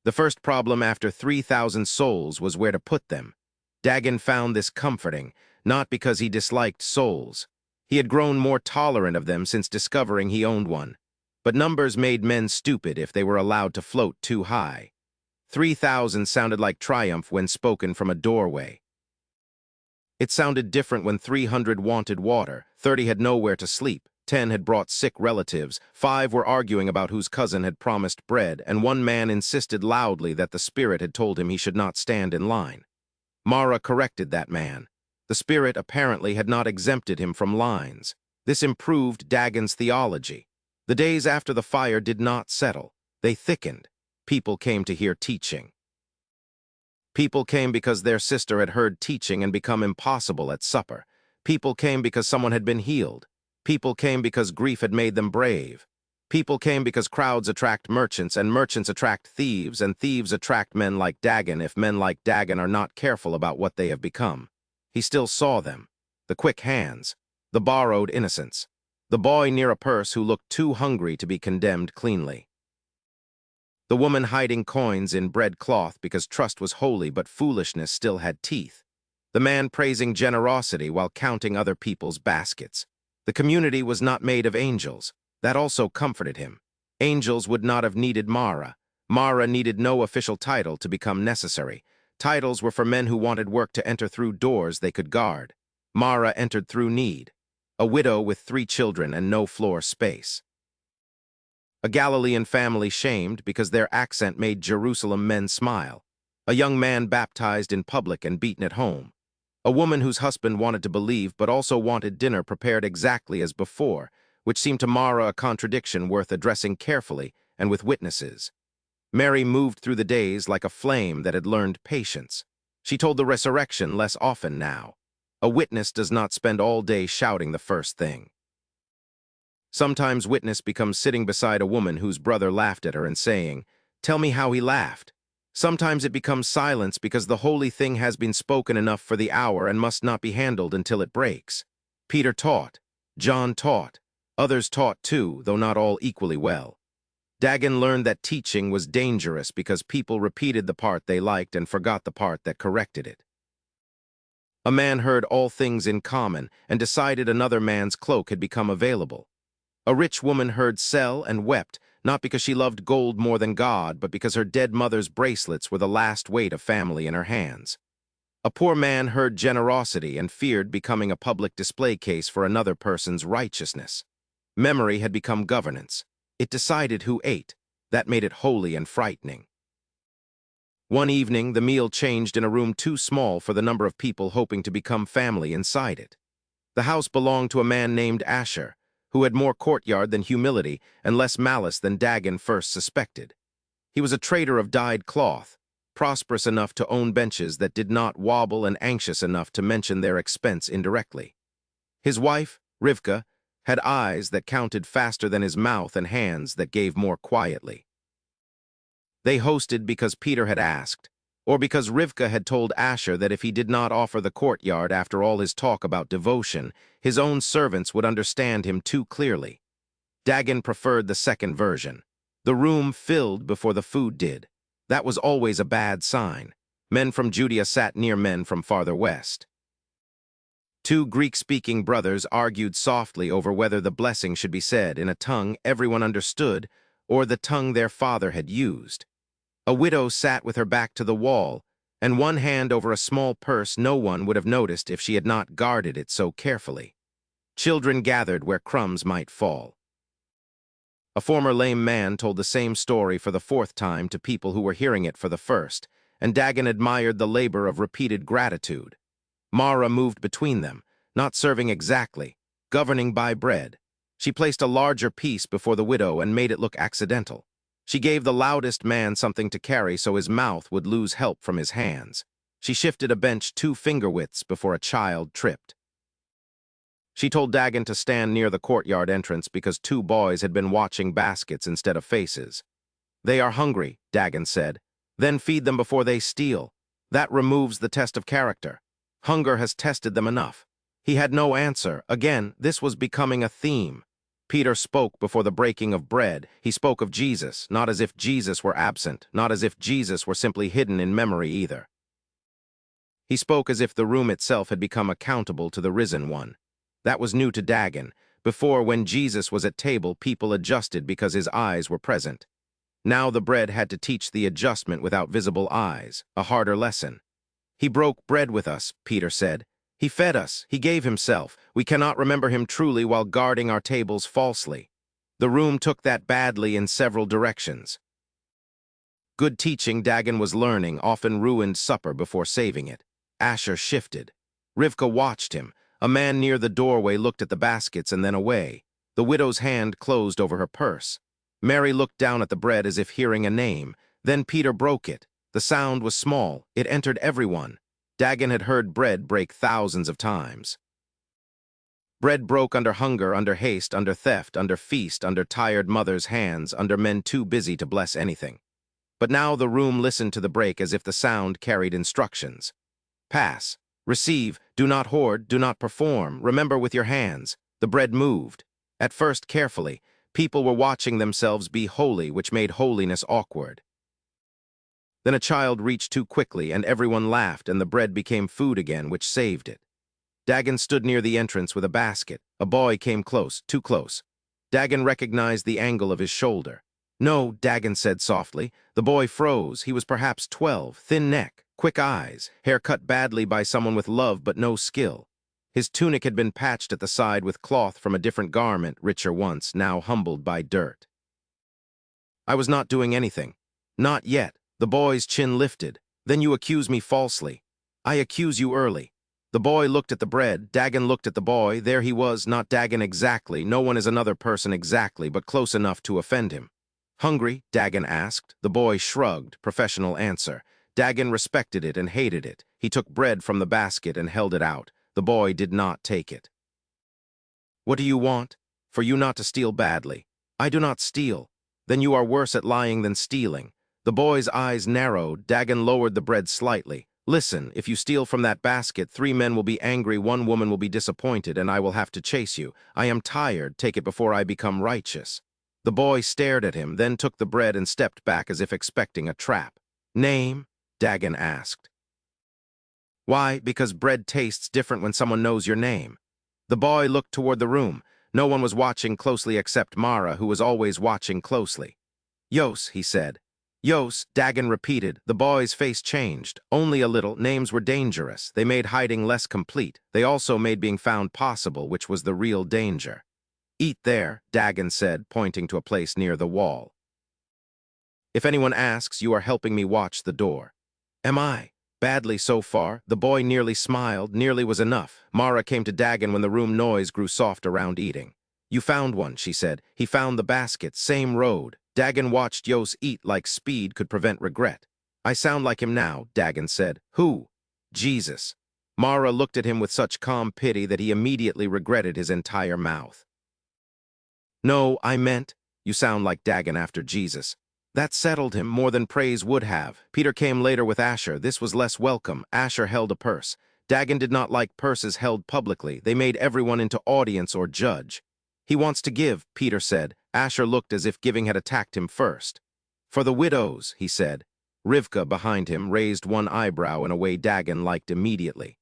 The first problem after 3,000 souls was where to put them. Dagon found this comforting, not because he disliked souls. He had grown more tolerant of them since discovering he owned one. But numbers made men stupid if they were allowed to float too high. 3,000 sounded like triumph when spoken from a doorway. It sounded different when 300 wanted water, 30 had nowhere to sleep, 10 had brought sick relatives, 5 were arguing about whose cousin had promised bread, and one man insisted loudly that the spirit had told him he should not stand in line. Mara corrected that man. The spirit apparently had not exempted him from lines. This improved Dagon's theology. The days after the fire did not settle. They thickened. People came to hear teaching. People came because their sister had heard teaching and become impossible at supper. People came because someone had been healed. People came because grief had made them brave. People came because crowds attract merchants, and merchants attract thieves, and thieves attract men like Dagon if men like Dagon are not careful about what they have become. He still saw them. The quick hands. The borrowed innocence. The boy near a purse who looked too hungry to be condemned cleanly. The woman hiding coins in bread cloth because trust was holy but foolishness still had teeth. The man praising generosity while counting other people's baskets. The community was not made of angels. That also comforted him. Angels would not have needed Mara. Mara needed no official title to become necessary. Titles were for men who wanted work to enter through doors they could guard. Mara entered through need. A widow with 3 children and no floor space. A Galilean family shamed because their accent made Jerusalem men smile. A young man baptized in public and beaten at home. A woman whose husband wanted to believe but also wanted dinner prepared exactly as before, which seemed to Mara a contradiction worth addressing carefully and with witnesses. Mary moved through the days like a flame that had learned patience. She told the resurrection less often now. A witness does not spend all day shouting the first thing. Sometimes witness becomes sitting beside a woman whose brother laughed at her and saying, "Tell me how he laughed." Sometimes it becomes silence because the holy thing has been spoken enough for the hour and must not be handled until it breaks. Peter taught. John taught. Others taught too, though not all equally well. Dagon learned that teaching was dangerous because people repeated the part they liked and forgot the part that corrected it. A man heard all things in common and decided another man's cloak had become available. A rich woman heard sell and wept, not because she loved gold more than God, but because her dead mother's bracelets were the last weight of family in her hands. A poor man heard generosity and feared becoming a public display case for another person's righteousness. Memory had become governance. It decided who ate. That made it holy and frightening. One evening, the meal changed in a room too small for the number of people hoping to become family inside it. The house belonged to a man named Asher, who had more courtyard than humility and less malice than Dagon first suspected. He was a trader of dyed cloth, prosperous enough to own benches that did not wobble and anxious enough to mention their expense indirectly. His wife, Rivka, had eyes that counted faster than his mouth and hands that gave more quietly. They hosted because Peter had asked, or because Rivka had told Asher that if he did not offer the courtyard after all his talk about devotion, his own servants would understand him too clearly. Dagon preferred the second version. The room filled before the food did. That was always a bad sign. Men from Judea sat near men from farther west. 2 Greek-speaking brothers argued softly over whether the blessing should be said in a tongue everyone understood or the tongue their father had used. A widow sat with her back to the wall, and one hand over a small purse no one would have noticed if she had not guarded it so carefully. Children gathered where crumbs might fall. A former lame man told the same story for the 4th time to people who were hearing it for the first, and Dagon admired the labor of repeated gratitude. Mara moved between them, not serving exactly, governing by bread. She placed a larger piece before the widow and made it look accidental. She gave the loudest man something to carry so his mouth would lose help from his hands. She shifted a bench 2 finger widths before a child tripped. She told Dagon to stand near the courtyard entrance because 2 boys had been watching baskets instead of faces. "They are hungry," Dagon said. "Then feed them before they steal. That removes the test of character. Hunger has tested them enough." He had no answer. Again, this was becoming a theme. Peter spoke before the breaking of bread. He spoke of Jesus, not as if Jesus were absent, not as if Jesus were simply hidden in memory either. He spoke as if the room itself had become accountable to the risen one. That was new to Dagon. Before, when Jesus was at table, people adjusted because his eyes were present. Now the bread had to teach the adjustment without visible eyes, a harder lesson. He broke bread with us, Peter said. He fed us, he gave himself. We cannot remember him truly while guarding our tables falsely. The room took that badly in several directions. Good teaching Dagon was learning often ruined supper before saving it. Asher shifted. Rivka watched him. A man near the doorway looked at the baskets and then away. The widow's hand closed over her purse. Mary looked down at the bread as if hearing a name. Then Peter broke it. The sound was small. It entered everyone. Dagon had heard bread break thousands of times. Bread broke under hunger, under haste, under theft, under feast, under tired mothers' hands, under men too busy to bless anything. But now the room listened to the break as if the sound carried instructions. Pass. Receive. Do not hoard. Do not perform. Remember with your hands. The bread moved. At first carefully. People were watching themselves be holy, which made holiness awkward. Then a child reached too quickly, and everyone laughed, and the bread became food again, which saved it. Dagon stood near the entrance with a basket. A boy came close, too close. Dagon recognized the angle of his shoulder. No, Dagon said softly. The boy froze. He was perhaps 12, thin neck, quick eyes, hair cut badly by someone with love but no skill. His tunic had been patched at the side with cloth from a different garment, richer once, now humbled by dirt. I was not doing anything. Not yet. The boy's chin lifted. Then you accuse me falsely. I accuse you early. The boy looked at the bread. Dagon looked at the boy. There he was, not Dagon exactly. No one is another person exactly, but close enough to offend him. Hungry? Dagon asked. The boy shrugged. Professional answer. Dagon respected it and hated it. He took bread from the basket and held it out. The boy did not take it. What do you want? For you not to steal badly. I do not steal. Then you are worse at lying than stealing. The boy's eyes narrowed. Dagon lowered the bread slightly. Listen, if you steal from that basket, 3 men will be angry, 1 woman will be disappointed, and I will have to chase you. I am tired. Take it before I become righteous. The boy stared at him, then took the bread and stepped back as if expecting a trap. Name? Dagon asked. Why? Because bread tastes different when someone knows your name. The boy looked toward the room. No one was watching closely except Mara, who was always watching closely. Yos, he said. Yos, Dagon repeated. The boy's face changed. Only a little. Names were dangerous. They made hiding less complete. They also made being found possible, which was the real danger. Eat there, Dagon said, pointing to a place near the wall. If anyone asks, you are helping me watch the door. Am I? Badly so far. The boy nearly smiled. Nearly was enough. Mara came to Dagon when the room noise grew soft around eating. You found one, she said. He found the basket. Same road. Dagon watched Yos eat like speed could prevent regret. I sound like him now, Dagon said. Who? Jesus. Mara looked at him with such calm pity that he immediately regretted his entire mouth. No, I meant, you sound like Dagon after Jesus. That settled him more than praise would have. Peter came later with Asher. This was less welcome. Asher held a purse. Dagon did not like purses held publicly. They made everyone into audience or judge. He wants to give, Peter said. Asher looked as if giving had attacked him first. For the widows, he said. Rivka, behind him, raised one eyebrow in a way Dagon liked immediately.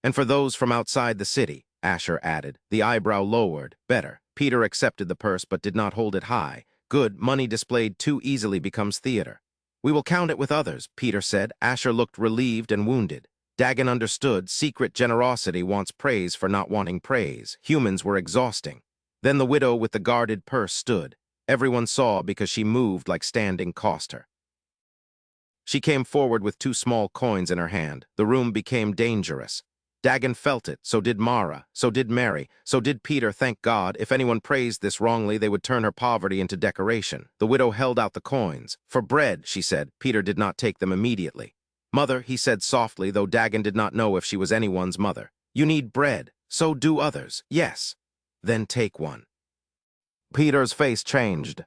And for those from outside the city, Asher added. The eyebrow lowered. Better. Peter accepted the purse but did not hold it high. Good, money displayed too easily becomes theater. We will count it with others, Peter said. Asher looked relieved and wounded. Dagon understood. Secret generosity wants praise for not wanting praise. Humans were exhausting. Then the widow with the guarded purse stood. Everyone saw because she moved like standing cost her. She came forward with 2 small coins in her hand. The room became dangerous. Dagon felt it, so did Mara, so did Mary, so did Peter, thank God. If anyone praised this wrongly, they would turn her poverty into decoration. The widow held out the coins. For bread, she said. Peter did not take them immediately. Mother, he said softly, though Dagon did not know if she was anyone's mother. You need bread. So do others. Yes. Then take one. Peter's face changed.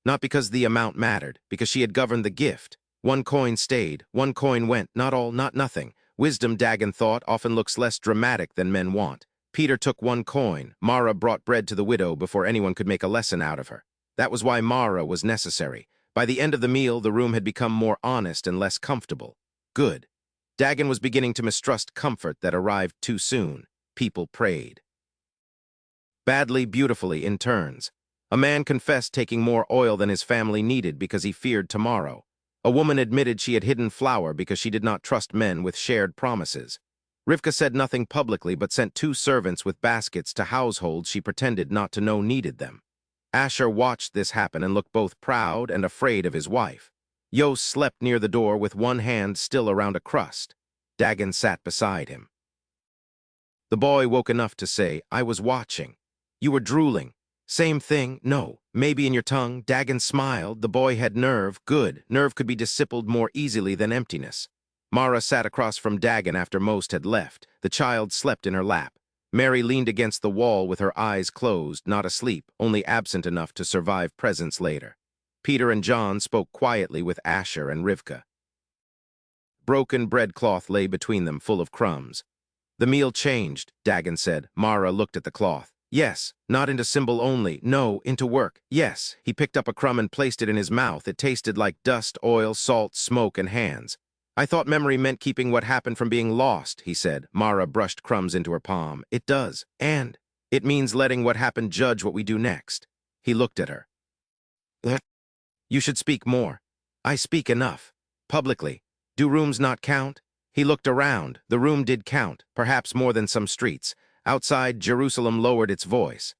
Not because the amount mattered, because she had governed the gift. 1 coin stayed, 1 coin went, not all, not nothing. Wisdom, Dagon thought, often looks less dramatic than men want. Peter took 1 coin. Mara brought bread to the widow before anyone could make a lesson out of her. That was why Mara was necessary. By the end of the meal, the room had become more honest and less comfortable. Good. Dagon was beginning to mistrust comfort that arrived too soon. People prayed. Badly, beautifully, in turns. A man confessed taking more oil than his family needed because he feared tomorrow. A woman admitted she had hidden flour because she did not trust men with shared promises. Rivka said nothing publicly but sent 2 servants with baskets to households she pretended not to know needed them. Asher watched this happen and looked both proud and afraid of his wife. Yos slept near the door with one hand still around a crust. Dagon sat beside him. The boy woke enough to say, "I was watching. You were drooling. Same thing, no, maybe in your tongue." Dagon smiled. The boy had nerve. Good. Nerve could be discipled more easily than emptiness. Mara sat across from Dagon after most had left. The child slept in her lap. Mary leaned against the wall with her eyes closed, not asleep, only absent enough to survive presence later. Peter and John spoke quietly with Asher and Rivka. Broken breadcloth lay between them, full of crumbs. "The meal changed," Dagon said. Mara looked at the cloth. "Yes, not into symbol only. No, into work. Yes." He picked up a crumb and placed it in his mouth. It tasted like dust, oil, salt, smoke, and hands. "I thought memory meant keeping what happened from being lost," he said. Mara brushed crumbs into her palm. "It does. And it means letting what happened judge what we do next." He looked at her. "You should speak more." "I speak enough. Publicly. Do rooms not count?" He looked around. The room did count, perhaps more than some streets. Outside, Jerusalem lowered its voice.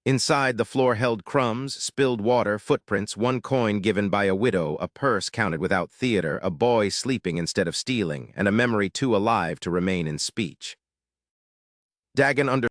Inside, the floor held crumbs, spilled water, footprints, 1 coin given by a widow, a purse counted without theater, a boy sleeping instead of stealing, and a memory too alive to remain in speech. Dagon understood